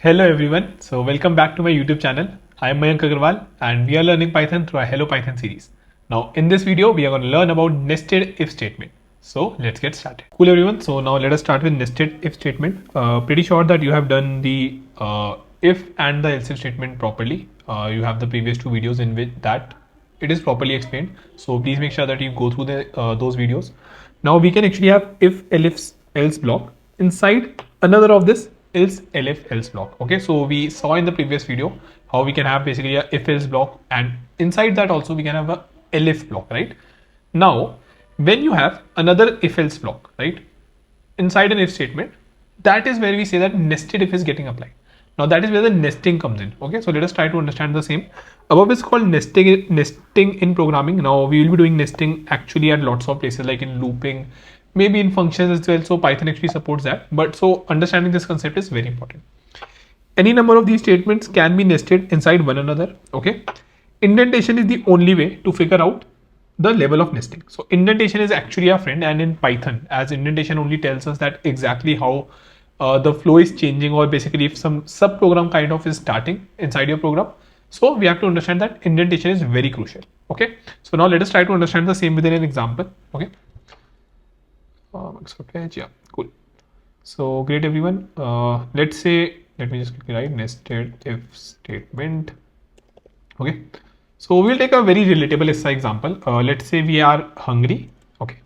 Hello everyone, so welcome back to my YouTube channel. I am Mayank Agarwal and we are learning Python through a Hello Python series. Now in this video we are going to learn about nested if statement. So let's get started. Cool everyone, so now let us start with nested if statement. Pretty sure that you have done the if and the else if statement properly. You have the previous two videos in which that it is properly explained. So please make sure that you go through those videos. Now we can actually have if else block inside another of this else elif else block. Okay, so we saw in the previous video how we can have basically a if else block, and inside that also we can have a elif block, right? Now when you have another if else block, right, inside an if statement, that is where we say that nested if is getting applied. Now that is where the nesting comes in. Okay, so let us try to understand the same. Above is called nesting in programming. Now we will be doing nesting actually at lots of places, like in looping, maybe in functions as well. So Python actually supports that. But so understanding this concept is very important. Any number of these statements can be nested inside one another. Okay, indentation is the only way to figure out the level of nesting. So indentation is actually our friend, and in Python, as indentation only tells us that exactly how the flow is changing, or basically if some sub program kind of is starting inside your program. So we have to understand that indentation is very crucial. Okay, so now let us try to understand the same within an example. Okay, yeah, cool. So great everyone. Let's say, let me just quickly write nested if statement. Okay, so we'll take a very relatable example. Let's say we are hungry. Okay,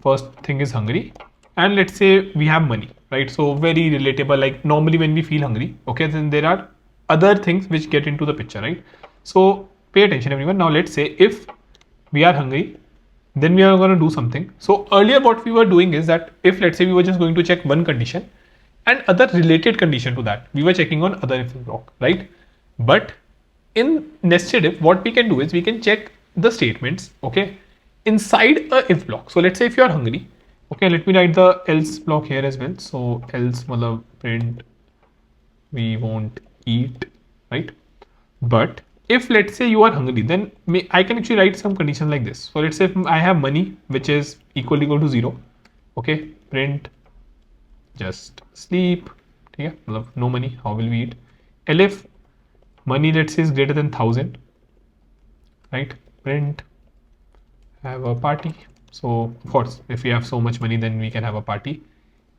first thing is hungry, and let's say we have money, right? So very relatable, like normally when we feel hungry, okay, then there are other things which get into the picture, right? So pay attention everyone. Now let's say if we are hungry, then we are going to do something. So earlier what we were doing is that if let's say we were just going to check one condition and other related condition to that, we were checking on other if block, right? But in nested if, what we can do is we can check the statements, okay, inside a if block. So let's say if you are hungry, okay, let me write the else block here as well. So else print we won't eat, right? But if let's say you are hungry, then I can actually write some condition like this. So let's say if I have money which is equal to 0, okay, print just sleep. Yeah, no money, how will we eat? Elif money, let's say, is greater than 1000, right? Print have a party. So of course if we have so much money, then we can have a party.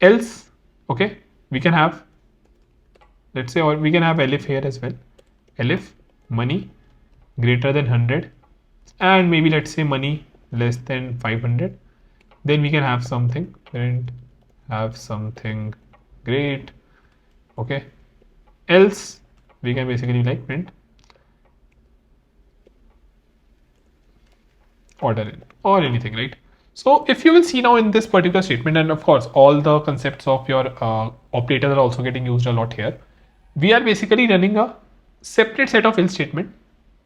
Else, okay, we can have, let's say, or we can have elif here as well. Elif money greater than 100, and maybe let's say money less than 500, then we can have something, print have something great. Okay, else we can basically like print order in or anything, right? So if you will see now in this particular statement, and of course all the concepts of your operators are also getting used a lot here, we are basically running a separate set of else statement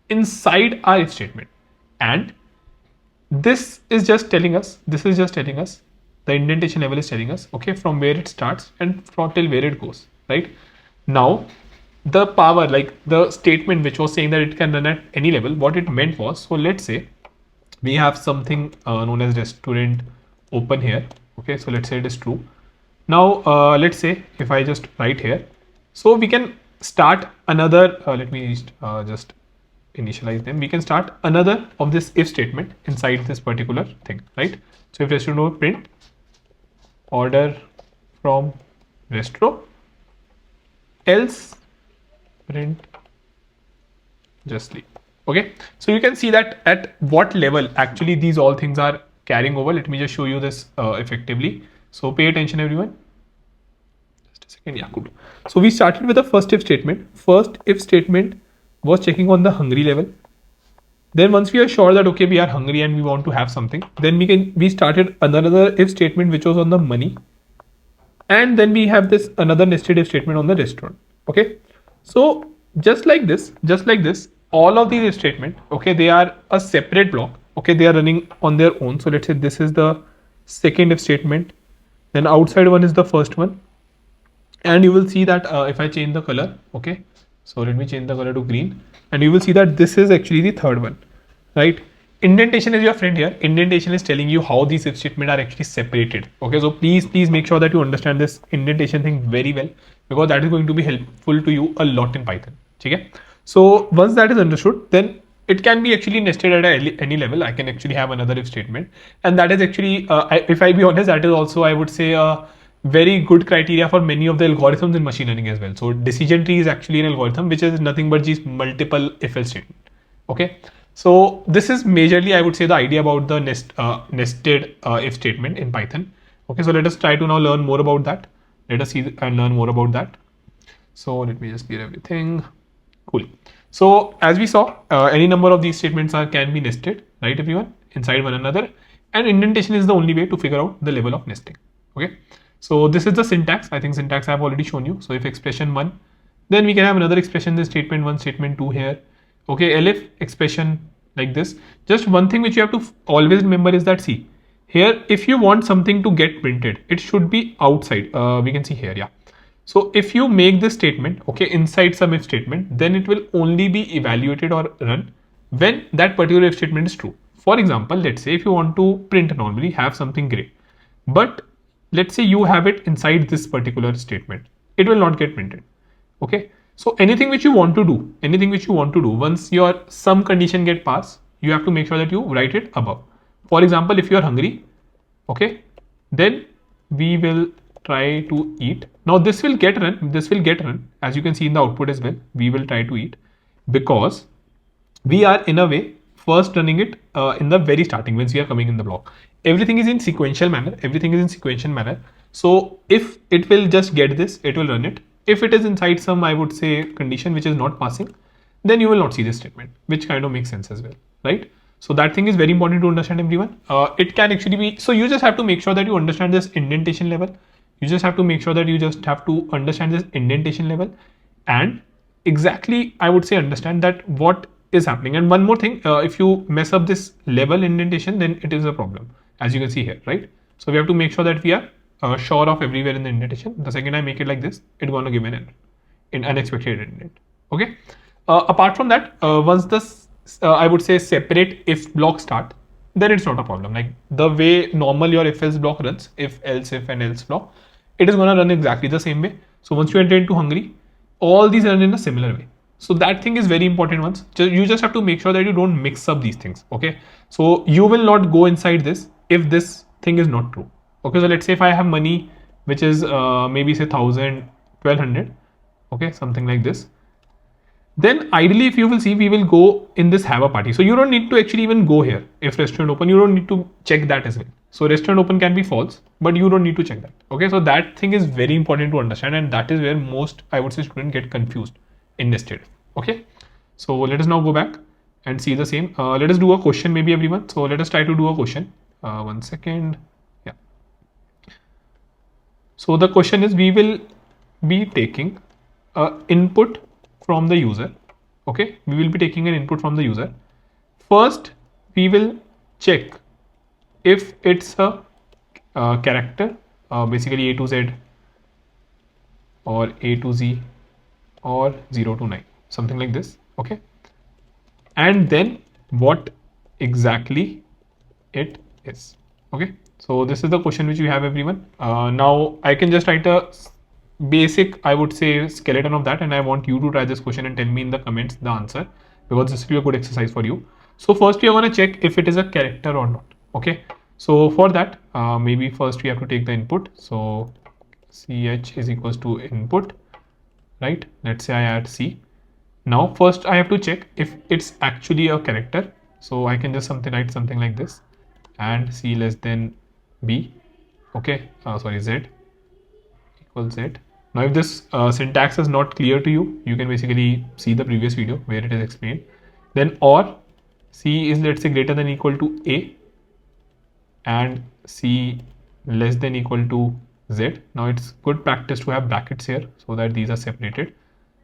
inside our if statement, and this is just telling us the indentation level is telling us, okay, from where it starts and from till where it goes, right? Now the power, like the statement which was saying that it can run at any level, what it meant was, so let's say we have something known as restaurant open here. Okay, so let's say it is true. Now let's say if I just write here, so we can start another, let me just initialize them. We can start another of this if statement inside this particular thing, right? So if restaurant print order from restaurant, else print just sleep. Okay, so you can see that at what level actually these all things are carrying over. Let me just show you this effectively. So pay attention everyone. Just a second. Yeah, good. So we started with the first if statement. First if statement was checking on the hungry level. Then once we are sure that okay, we are hungry and we want to have something, then we started another if statement which was on the money, and then we have this another nested if statement on the restaurant. Okay, so just like this, all of these if statement, okay, they are a separate block. Okay, they are running on their own. So let's say this is the second if statement, then outside one is the first one, and you will see that if I change the color, okay, so let me change the color to green, and you will see that this is actually the third one, right? Indentation is your friend here. Indentation is telling you how these if statements are actually separated. Okay, so please make sure that you understand this indentation thing very well. because that is going to be helpful to you a lot in Python. Okay? So once that is understood, then it can be actually nested at any level. I can actually have another if statement, and that is actually, if I be honest, that is also, I would say, a very good criteria for many of the algorithms in machine learning as well. So decision tree is actually an algorithm which is nothing but these multiple if-else statement. Okay, so this is majorly, I would say, the idea about the nested if statement in Python. Okay, so let us try to now learn more about that. Let us see and learn more about that. So let me just clear everything. Cool. So as we saw, any number of these statements can be nested, right, everyone, inside one another, and indentation is the only way to figure out the level of nesting. Okay. So this is the syntax. I think syntax I have already shown you. So if expression 1, then we can have another expression, this statement 1, statement 2 here. Okay, elif expression like this. Just one thing which you have to always remember is that, see, here if you want something to get printed, it should be outside. We can see here, yeah. So if you make this statement, okay, inside some if statement, then it will only be evaluated or run when that particular if statement is true. For example, let's say if you want to print normally, have something gray, but let's say you have it inside this particular statement, it will not get printed. Okay, so anything which you want to do, once your some condition get passed, you have to make sure that you write it above. For example, if you are hungry, okay, then we will try to eat. Now this will get run, as you can see in the output as well. We will try to eat, because we are in a way first running it in the very starting, once we are coming in the block. Everything is in sequential manner. So if it will just get this, it will run it. If it is inside some, I would say, condition which is not passing, then you will not see this statement, which kind of makes sense as well, right? So that thing is very important to understand, everyone. It can actually be, so you just have to make sure that you understand this indentation level. You just have to make sure that you just have to understand this indentation level, and exactly, I would say, understand that what is happening. And one more thing, if you mess up this level indentation, then it is a problem, as you can see here, right? So we have to make sure that we are sure of everywhere in the indentation. The second I make it like this, it's going to give an error, in unexpected indent. Okay. Apart from that, once this, I would say, separate if block start, then it's not a problem. Like the way normal your if else block runs, if else if and else block, it is going to run exactly the same way. So once you enter into hungry, all these run in a similar way. So that thing is very important. Once you just have to make sure that you don't mix up these things. Okay, so you will not go inside this if this thing is not true. Okay, so let's say if I have money which is maybe say 1000, 1200, okay, something like this, then ideally, if you will see, we will go in this have a party. So you don't need to actually even go here. If restaurant open, you don't need to check that as well. So restaurant open can be false, but you don't need to check that. Okay, so that thing is very important to understand, and that is where most, I would say, students get confused in nested. Okay, so let us now go back and see the same. Let us do a question, maybe, everyone. So let us try to do a question. 1 second. Yeah. So the question is, we will be taking input from the user. Okay, we will be taking an input from the user. First, we will check if it's a character, basically A to Z or A to Z or 0 to 9, something like this. Okay, and then what exactly it is. Okay, so this is the question which we have, everyone. Now I can just write a basic, I would say, skeleton of that, and I want you to try this question and tell me in the comments the answer, because this will be a good exercise for you. So first we are going to check if it is a character or not. Okay, so for that, maybe first we have to take the input. So ch is equals to input, right? Let's say I add C. Now first I have to check if it's actually a character. So I can just write something like this, and C less than B. Okay, sorry, Z equals Z. Now if this syntax is not clear to you, you can basically see the previous video where it is explained. Then or C is, let's say, greater than equal to A, and C less than equal to Z. Now it's good practice to have brackets here so that these are separated.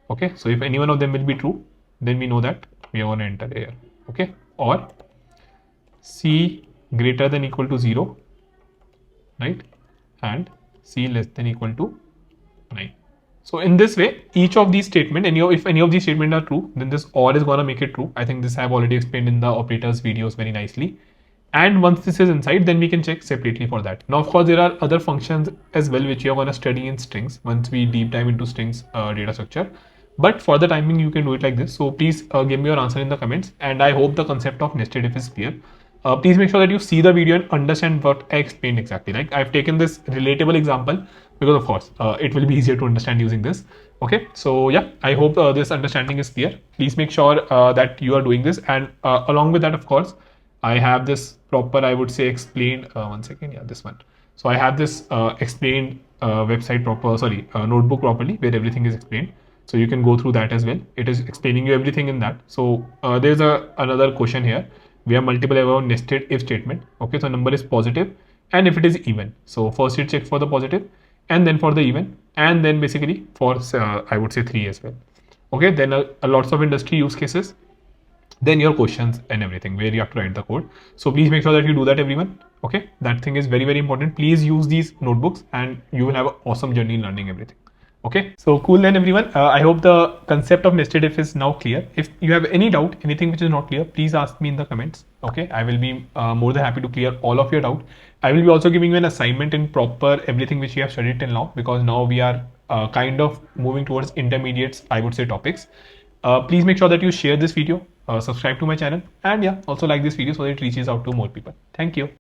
Okay, so if any one of them will be true, then we know that we are going to enter here. Okay, or C greater than equal to 0, right, and C less than equal to 9. So in this way, each of these statements, if any of these statements are true, then this OR is going to make it true. I think this I have already explained in the operators videos very nicely. And once this is inside, then we can check separately for that. Now, of course, there are other functions as well which you are going to study in strings once we deep dive into strings data structure. But for the timing, you can do it like this. So please give me your answer in the comments. And I hope the concept of nested if is clear. Please make sure that you see the video and understand what I explained exactly. Like I've taken this relatable example because of course it will be easier to understand using this. Okay, so yeah, I hope this understanding is clear. Please make sure that you are doing this, and along with that, of course, I have this proper, I would say, explained. One second, yeah, this one. So I have this explained website proper, sorry, notebook properly where everything is explained. So you can go through that as well. It is explaining you everything in that. So there's another question here. We have multiple ever nested if statement. Okay, so number is positive, and if it is even. So first you check for the positive, and then for the even, and then basically for I would say 3 as well. Okay, then lots of industry use cases, then your questions and everything where you have to write the code. So please make sure that you do that, everyone. Okay, that thing is very, very important. Please use these notebooks and you will have an awesome journey in learning everything. Okay, so cool then, everyone. I hope the concept of nested if is now clear. If you have any doubt, anything which is not clear, please ask me in the comments. Okay, I will be more than happy to clear all of your doubt. I will be also giving you an assignment in proper everything which you have studied till now, because now we are kind of moving towards intermediates, I would say, topics. Please make sure that you share this video, subscribe to my channel, and yeah, also like this video so that it reaches out to more people. Thank you.